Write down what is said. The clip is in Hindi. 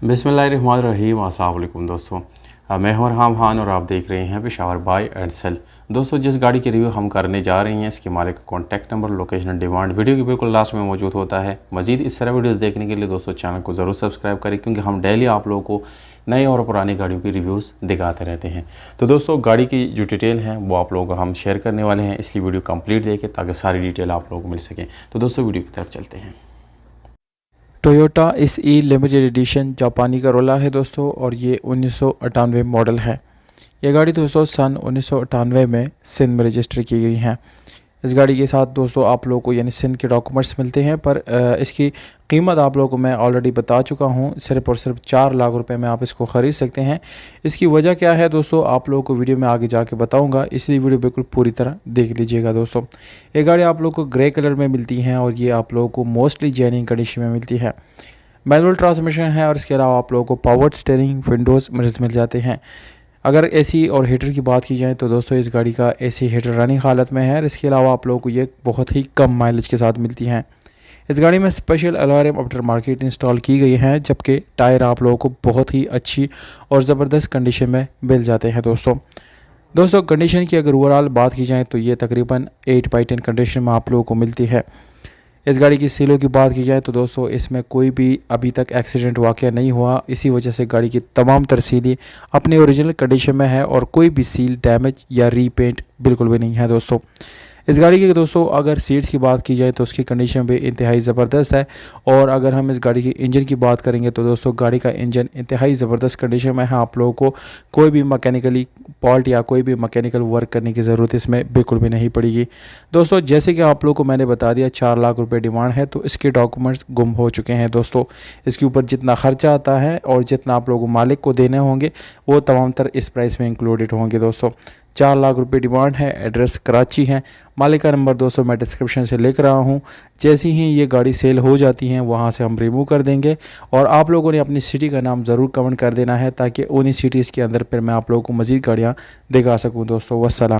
बिस्मिल्लाहिर्रहमानिर्रहीम। अस्सलाम वालेकुम दोस्तों, मैं हूं अरहाम खान और आप देख रहे हैं पेशावर बाय एंड सेल। दोस्तों, जिस गाड़ी की रिव्यू हम करने जा रहे हैं इसके मालिक का contact number, location, demand video के बिल्कुल लास्ट में मौजूद होता है। मजीद इस तरह वीडियोस देखने के लिए दोस्तों चैनल को ज़रूर सब्सक्राइब करें, क्योंकि हम डेली आप लोगों को नए और पुरानी गाड़ियों की रिव्यूज़ दिखाते रहते हैं। तो दोस्तों, गाड़ी की जो डिटेल है वो आप लोगों को हम शेयर करने वाले हैं, इसलिए वीडियो कंप्लीट देखें ताकि सारी डिटेल आप लोगों को मिल सकें। तो दोस्तों, वीडियो की तरफ चलते हैं। टोयोटा SE लिमिटेड एडिशन जापानी का रोला है दोस्तों, और ये 1998 मॉडल है। ये गाड़ी दोस्तों सन 1998 में सिंध में रजिस्टर की गई है। इस गाड़ी के साथ दोस्तों आप लोगों को यानी सिंध के डॉक्यूमेंट्स मिलते हैं, पर इसकी कीमत आप लोगों को मैं ऑलरेडी बता चुका हूँ। सिर्फ और सिर्फ 4 लाख रुपए में आप इसको ख़रीद सकते हैं। इसकी वजह क्या है दोस्तों, आप लोगों को वीडियो में आगे जाके बताऊँगा, इसलिए वीडियो बिल्कुल पूरी तरह देख लीजिएगा दोस्तों। ये गाड़ी आप लोगों को ग्रे कलर में मिलती है और ये आप लोगों को मोस्टली जेन्युइन कंडीशन में मिलती है। मैनुअल ट्रांसमिशन है और इसके अलावा आप लोगों को पावर्ड स्टीयरिंग, विंडोज़ मिरर्स मिल जाते हैं। अगर एसी और हीटर की बात की जाए तो दोस्तों इस गाड़ी का एसी हीटर रनिंग हालत में है, और इसके अलावा आप लोगों को ये बहुत ही कम माइलेज के साथ मिलती हैं। इस गाड़ी में special alarm after market install की गई है, जबकि टायर आप लोगों को बहुत ही अच्छी और ज़बरदस्त कंडीशन में मिल जाते हैं दोस्तों कंडीशन की अगर ओवरऑल बात की जाए तो ये तकरीबन 8/10 कंडीशन में आप लोगों को मिलती है। इस गाड़ी की सीलों की बात की जाए तो दोस्तों इसमें कोई भी अभी तक एक्सीडेंट वाक़या नहीं हुआ, इसी वजह से गाड़ी की तमाम तरसीलें अपने ओरिजिनल कंडीशन में है और कोई भी सील डैमेज या रीपेंट बिल्कुल भी नहीं है दोस्तों। इस गाड़ी की दोस्तों अगर सीट्स की बात की जाए तो उसकी कंडीशन भी इंतहाई ज़बरदस्त है, और अगर हम इस गाड़ी की इंजन की बात करेंगे तो दोस्तों गाड़ी का इंजन इंतहाई ज़बरदस्त कंडीशन में है। आप लोगों को कोई भी मैकेनिकली फॉल्ट या कोई भी मैकेनिकल वर्क करने की ज़रूरत इसमें बिल्कुल भी नहीं पड़ेगी दोस्तों। जैसे कि आप लोगों को मैंने बता दिया 4 लाख रुपए डिमांड है, तो इसके डॉक्यूमेंट्स गुम हो चुके हैं दोस्तों। इसके ऊपर जितना खर्चा आता है और जितना आप लोगों को मालिक को देने होंगे वो तमाम तर इस प्राइस में इंक्लूडेड होंगे दोस्तों। 4 लाख रुपए डिमांड है। एड्रेस कराची है। मालिक का नंबर दोस्तों मैं डिस्क्रिप्शन से लेकर रहा हूँ। जैसी ही ये गाड़ी सेल हो जाती हैं वहाँ से हम रिमूव कर देंगे, और आप लोगों ने अपनी सिटी का नाम ज़रूर कमेंट कर देना है, ताकि उन्हीं सिटीज़ के अंदर फिर मैं आप लोगों को मज़ीद गाड़ियाँ दिखा सकूँ दोस्तों। वस्सलाम।